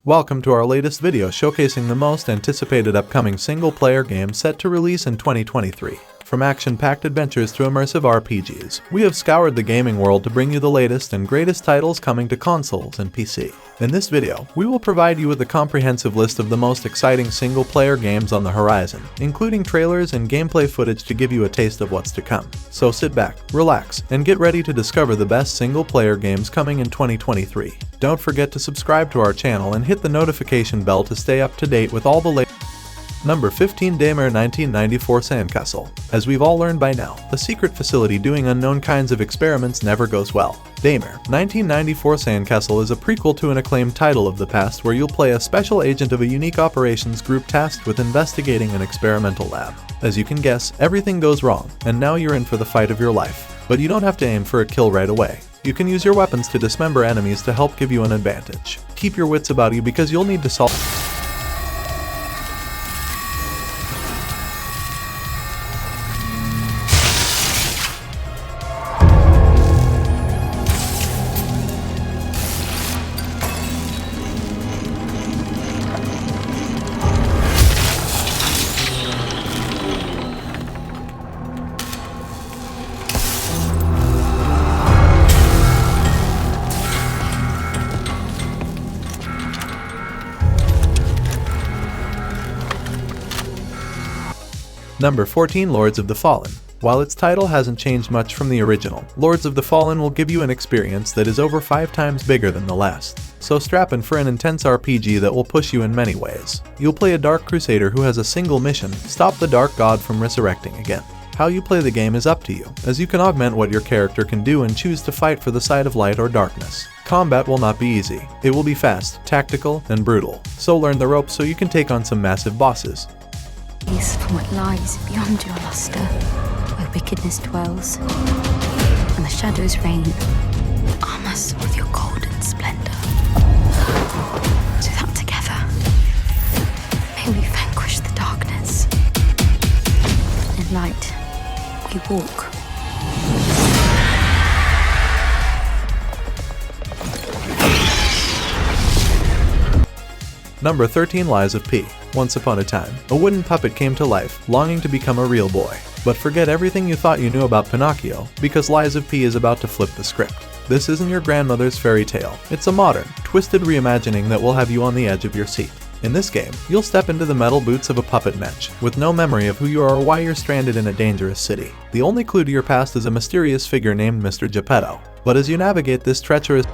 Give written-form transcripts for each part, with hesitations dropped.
Welcome to our latest video showcasing the most anticipated upcoming single-player game set to release in 2023. From action-packed adventures to immersive RPGs, we have scoured the gaming world to bring you the latest and greatest titles coming to consoles and PC. In this video, we will provide you with a comprehensive list of the most exciting single-player games on the horizon, including trailers and gameplay footage to give you a taste of what's to come. So sit back, relax, and get ready to discover the best single-player games coming in 2023. Don't forget to subscribe to our channel and hit the notification bell to stay up to date with all the latest. Number 15, Daymare 1994 Sandcastle. As we've all learned by now, a secret facility doing unknown kinds of experiments never goes well. Daymare 1994 Sandcastle is a prequel to an acclaimed title of the past where you'll play a special agent of a unique operations group tasked with investigating an experimental lab. As you can guess, everything goes wrong, and now you're in for the fight of your life. But you don't have to aim for a kill right away. You can use your weapons to dismember enemies to help give you an advantage. Keep your wits about you because you'll need to solve. Number 14, Lords of the Fallen. While its title hasn't changed much from the original, Lords of the Fallen will give you an experience that is over 5 times bigger than the last. So strap in for an intense RPG that will push you in many ways. You'll play a Dark Crusader who has a single mission: stop the Dark God from resurrecting again. How you play the game is up to you, as you can augment what your character can do and choose to fight for the side of light or darkness. Combat will not be easy. It will be fast, tactical, and brutal. So learn the ropes so you can take on some massive bosses. From what lies beyond your luster, where wickedness dwells, and the shadows reign. Arm us with your golden splendor, so that together may we vanquish the darkness. In light, we walk. Number 13, Lies of P. Once upon a time, a wooden puppet came to life, longing to become a real boy. But forget everything you thought you knew about Pinocchio, because Lies of P is about to flip the script. This isn't your grandmother's fairy tale. It's a modern, twisted reimagining that will have you on the edge of your seat. In this game, you'll step into the metal boots of a puppet mensch, with no memory of who you are or why you're stranded in a dangerous city. The only clue to your past is a mysterious figure named Mr. Geppetto. But as you navigate this treacherous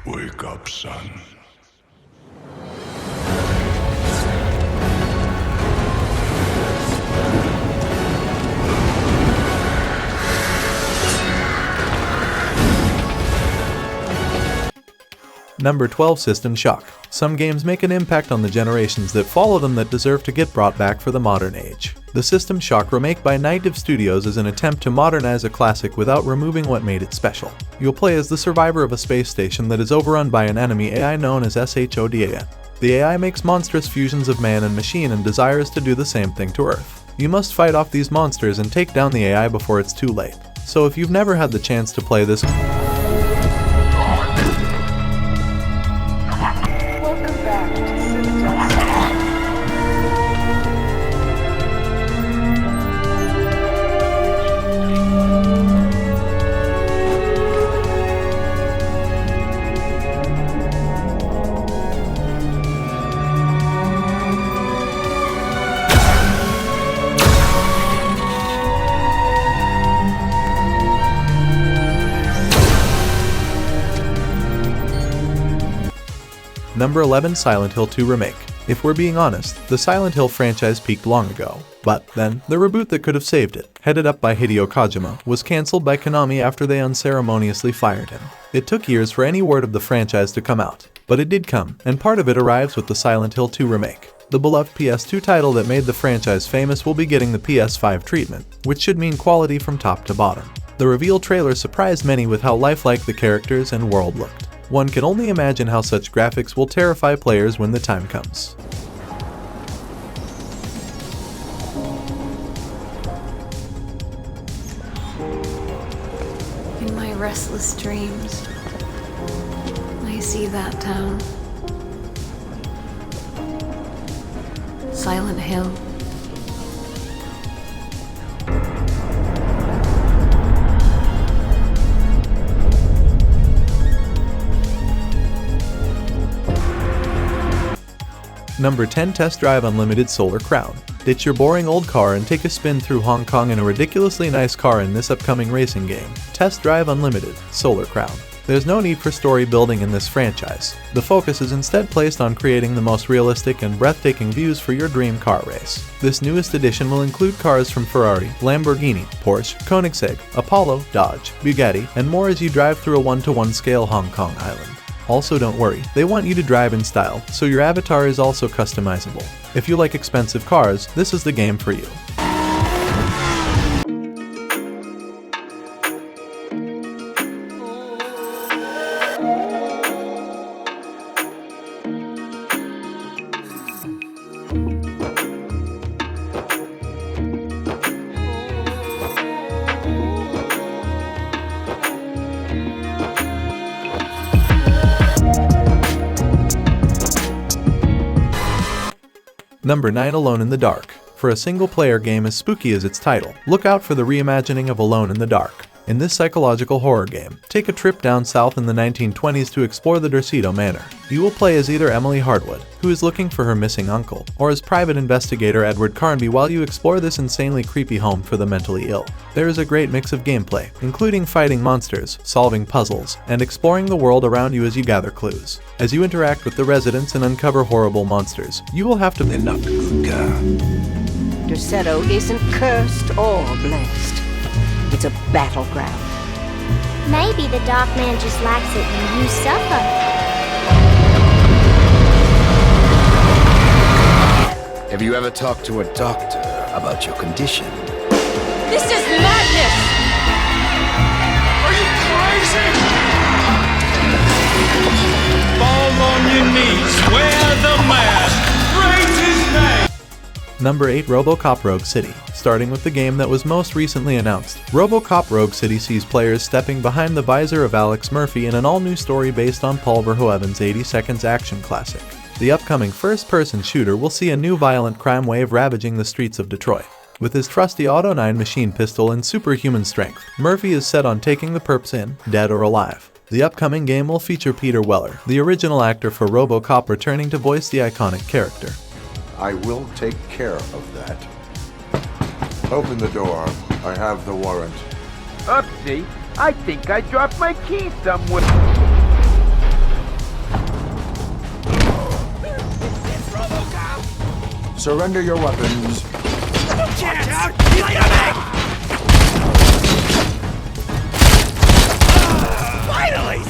Wake up, son. Number 12, System Shock. Some games make an impact on the generations that follow them that deserve to get brought back for the modern age. The System Shock remake by Night Dive Studios is an attempt to modernize a classic without removing what made it special. You'll play as the survivor of a space station that is overrun by an enemy AI known as SHODAN. The AI makes monstrous fusions of man and machine and desires to do the same thing to Earth. You must fight off these monsters and take down the AI before it's too late. So if you've never had the chance to play this, Number 11, Silent Hill 2 Remake. If we're being honest, the Silent Hill franchise peaked long ago. But then, the reboot that could have saved it, headed up by Hideo Kojima, was cancelled by Konami after they unceremoniously fired him. It took years for any word of the franchise to come out, but it did come, and part of it arrives with the Silent Hill 2 Remake. The beloved PS2 title that made the franchise famous will be getting the PS5 treatment, which should mean quality from top to bottom. The reveal trailer surprised many with how lifelike the characters and world looked. One can only imagine how such graphics will terrify players when the time comes. In my restless dreams, I see that town. Silent Hill. Number 10. Test Drive Unlimited Solar Crown. Ditch your boring old car and take a spin through Hong Kong in a ridiculously nice car in this upcoming racing game, Test Drive Unlimited Solar Crown. There's no need for story building in this franchise. The focus is instead placed on creating the most realistic and breathtaking views for your dream car race. This newest edition will include cars from Ferrari, Lamborghini, Porsche, Koenigsegg, Apollo, Dodge, Bugatti, and more as you drive through a 1-to-1 scale Hong Kong island. Also, don't worry, they want you to drive in style, so your avatar is also customizable. If you like expensive cars, this is the game for you. Number 9. Alone in the Dark. For a single-player game as spooky as its title, look out for the reimagining of Alone in the Dark. In this psychological horror game, take a trip down south in the 1920s to explore the Dorseto Manor. You will play as either Emily Hardwood, who is looking for her missing uncle, or as private investigator Edward Carnby while you explore this insanely creepy home for the mentally ill. There is a great mix of gameplay, including fighting monsters, solving puzzles, and exploring the world around you as you gather clues. As you interact with the residents and uncover horrible monsters, you will have to— They're not good, Dorseto isn't cursed or blessed. It's a battleground. Maybe the Dark Man just likes it when you suffer. Have you ever talked to a doctor about your condition? This is madness! Are you crazy? Fall on your knees, wear the mask, praise his name! Number 8. RoboCop Rogue City. Starting with the game that was most recently announced, RoboCop Rogue City sees players stepping behind the visor of Alex Murphy in an all-new story based on Paul Verhoeven's 80 Seconds action classic. The upcoming first-person shooter will see a new violent crime wave ravaging the streets of Detroit. With his trusty Auto 9 machine pistol and superhuman strength, Murphy is set on taking the perps in, dead or alive. The upcoming game will feature Peter Weller, the original actor for RoboCop, returning to voice the iconic character. I will take care of that. Open the door. I have the warrant. Upsie, I think I dropped my key somewhere. Surrender your weapons. Watch out! He's coming! Finally!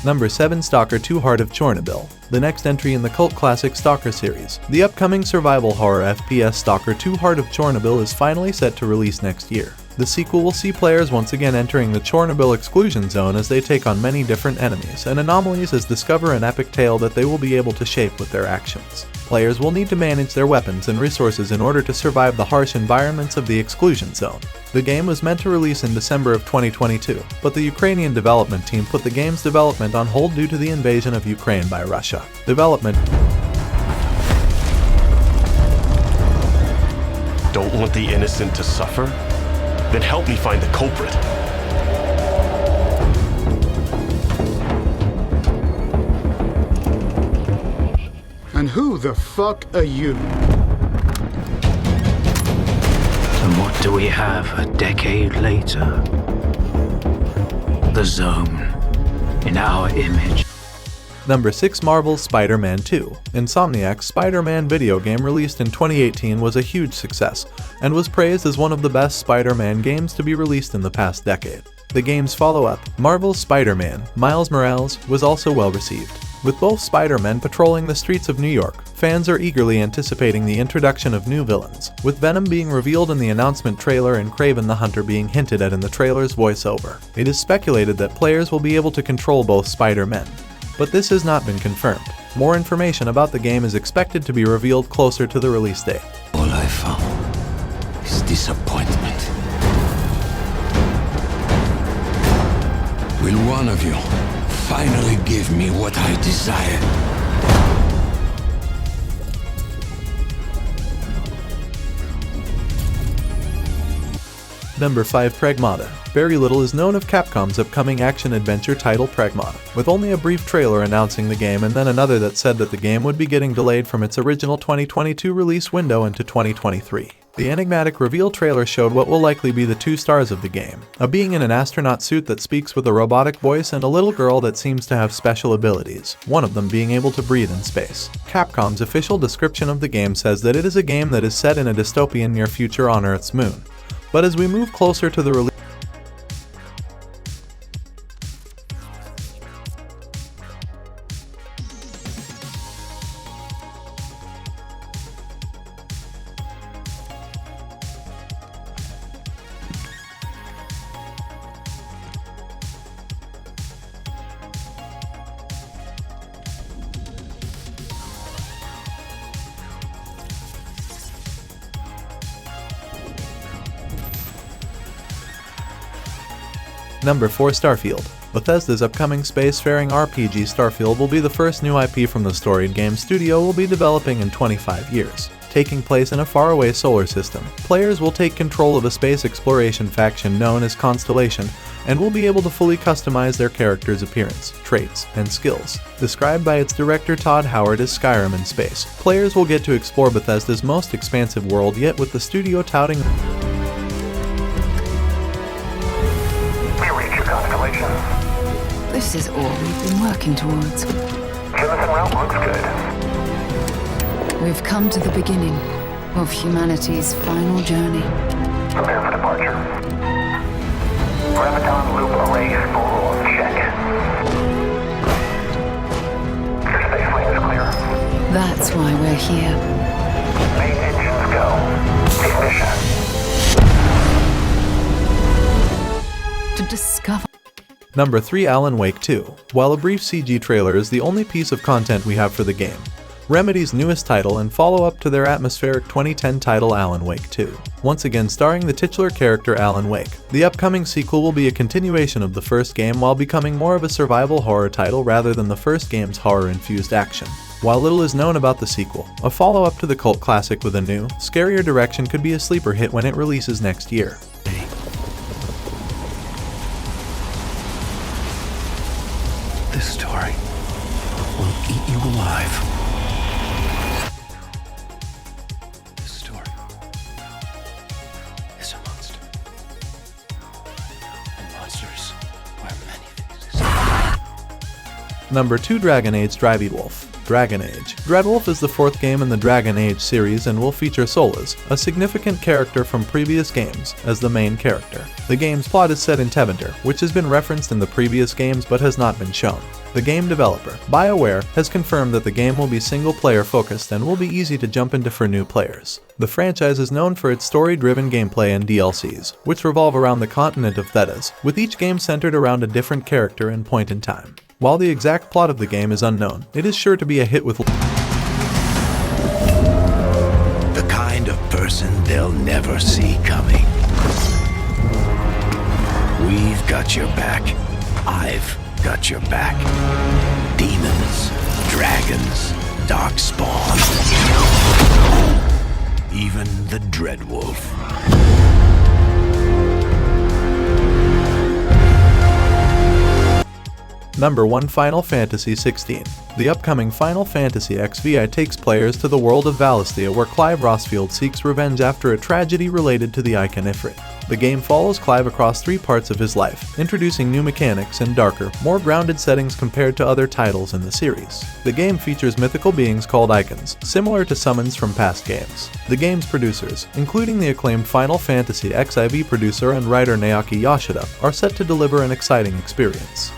Number 7. Stalker 2: Heart of Chornobyl. The next entry in the cult classic Stalker series. The upcoming survival horror FPS Stalker 2: Heart of Chornobyl is finally set to release next year. The sequel will see players once again entering the Chornobyl exclusion zone as they take on many different enemies and anomalies as discover an epic tale that they will be able to shape with their actions. Players will need to manage their weapons and resources in order to survive the harsh environments of the exclusion zone. The game was meant to release in December of 2022, but the Ukrainian development team put the game's development on hold due to the invasion of Ukraine by Russia. Development— Don't want the innocent to suffer? Then help me find the culprit. And who the fuck are you? And what do we have a decade later? The Zone, in our image. Number 6. Marvel's Spider-Man 2. Insomniac's Spider-Man video game released in 2018 was a huge success, and was praised as one of the best Spider-Man games to be released in the past decade. The game's follow-up, Marvel's Spider-Man: Miles Morales, was also well received. With both Spider-Men patrolling the streets of New York, fans are eagerly anticipating the introduction of new villains, with Venom being revealed in the announcement trailer and Kraven the Hunter being hinted at in the trailer's voiceover. It is speculated that players will be able to control both Spider-Men, but this has not been confirmed. More information about the game is expected to be revealed closer to the release date. All I found is disappointment. Will one of you finally give me what I desire? Number 5. Pragmata. Very little is known of Capcom's upcoming action-adventure title Pragmata, with only a brief trailer announcing the game and then another that said that the game would be getting delayed from its original 2022 release window into 2023. The enigmatic reveal trailer showed what will likely be the two stars of the game, a being in an astronaut suit that speaks with a robotic voice and a little girl that seems to have special abilities, one of them being able to breathe in space. Capcom's official description of the game says that it is a game that is set in a dystopian near future on Earth's moon. But as we move closer to the release, Number 4. Starfield. Bethesda's upcoming spacefaring RPG Starfield will be the first new IP from the storied game studio will be developing in 25 years. Taking place in a faraway solar system, players will take control of a space exploration faction known as Constellation and will be able to fully customize their character's appearance, traits, and skills. Described by its director Todd Howard as Skyrim in space, players will get to explore Bethesda's most expansive world yet, with the studio touting This is all we've been working towards. Jonathan Route looks good. We've come to the beginning of humanity's final journey. Prepare for departure. Graviton loop array full check. Your space lane is clear. That's why we're here. Main engines go. Ignition. To discover. Number 3. Alan Wake 2. While a brief CG trailer is the only piece of content we have for the game, Remedy's newest title and follow-up to their atmospheric 2010 title Alan Wake 2. Once again starring the titular character Alan Wake, the upcoming sequel will be a continuation of the first game while becoming more of a survival horror title rather than the first game's horror-infused action. While little is known about the sequel, a follow-up to the cult classic with a new, scarier direction could be a sleeper hit when it releases next year. This story will eat you alive. This story is a monster. And monsters wear many faces. Number 2. Dragon Age Dreadwolf. Dragon Age Dreadwolf is the fourth game in the Dragon Age series and will feature Solas, a significant character from previous games, as the main character. The game's plot is set in Tevinter, which has been referenced in the previous games but has not been shown. The game developer, BioWare, has confirmed that the game will be single-player focused and will be easy to jump into for new players. The franchise is known for its story-driven gameplay and DLCs, which revolve around the continent of Thedas, with each game centered around a different character and point in time. While the exact plot of the game is unknown, it is sure to be a hit with the kind of person they'll never see coming. We've got your back. I've got your back. Demons, dragons, darkspawn, even the Dreadwolf. Number 1. Final Fantasy XVI. The upcoming Final Fantasy XVI takes players to the world of Valisthea, where Clive Rosfield seeks revenge after a tragedy related to the Icon Ifrit. The game follows Clive across 3 parts of his life, introducing new mechanics and darker, more grounded settings compared to other titles in the series. The game features mythical beings called Icons, similar to summons from past games. The game's producers, including the acclaimed Final Fantasy XIV producer and writer Naoki Yoshida, are set to deliver an exciting experience.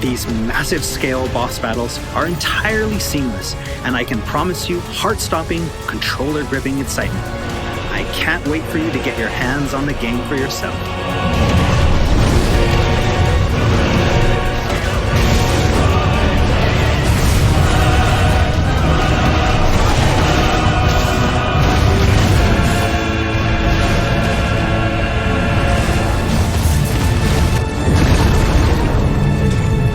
The These massive scale boss battles are entirely seamless, and I can promise you heart-stopping, controller-gripping excitement. I can't wait for you to get your hands on the game for yourself.